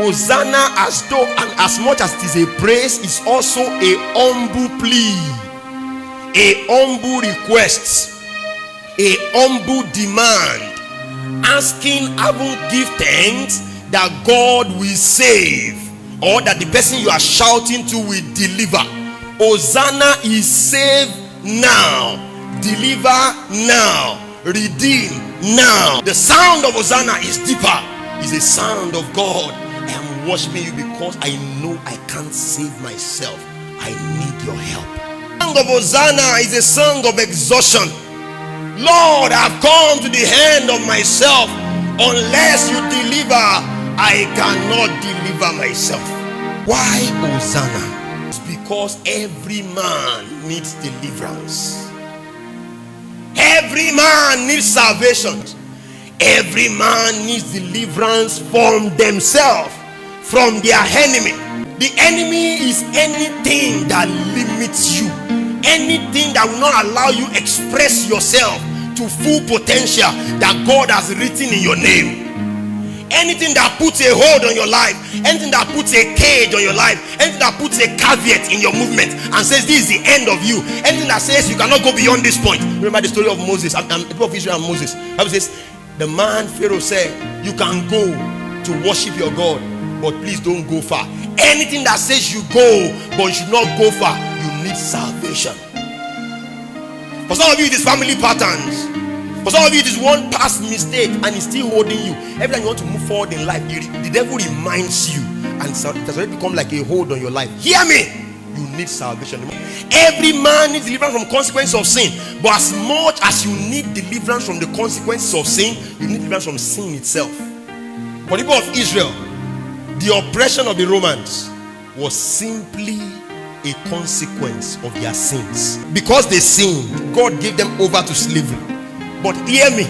Hosanna, as though and as much as it is a praise, is also a humble plea, a humble request, a humble demand, asking, I will give thanks that God will save, or that the person you are shouting to will deliver. Hosanna is save now, deliver now, redeem now. The sound of Hosanna is deeper. It's a sound of God. I am worshiping you because I know I can't save myself. I need your help. The song of Hossanna is a song of exhaustion. Lord, I've come to the end of myself. Unless you deliver, I cannot deliver myself. Why Hossanna? It's because every man needs deliverance. Every man needs salvation. Every man needs deliverance from themselves, from their enemy. The enemy is anything that limits you, anything that will not allow you express yourself to full potential that God has written in your name. Anything that puts a hold on your life, anything that puts a cage on your life, anything that puts a caveat in your movement and says this is the end of you, anything that says you cannot go beyond this point. Remember the story of Moses and the people of Israel and Moses. The Bible says the man Pharaoh said, you can go to worship your God, but please don't go far. Anything that says you go but you should not go far, you need salvation. For some of you it is family patterns. For some of you it is one past mistake and it's still holding you. Every time you want to move forward in life, the devil reminds you, and it has already become like a hold on your life. Hear me, you need salvation. Every man needs deliverance from consequences of sin, but as much as you need deliverance from the consequences of sin, you need deliverance from sin itself. For the people of Israel, the oppression of the Romans was simply a consequence of their sins. Because they sinned, God gave them over to slavery. But hear me,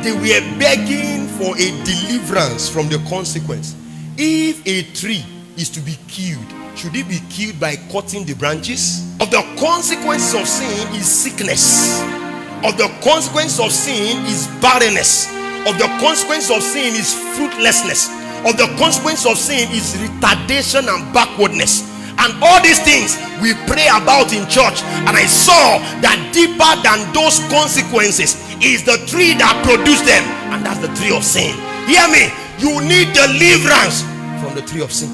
they were begging for a deliverance from the consequence. If a tree is to be killed, should it be killed by cutting the branches? Of the consequences of sin is sickness. Of the consequence of sin is barrenness. Of the consequence of sin is fruitlessness. Of the consequence of sin is retardation and backwardness. And all these things we pray about in church, and I saw that deeper than those consequences is the tree that produced them, and that's the tree of sin. Hear me, you need deliverance from the tree of sin.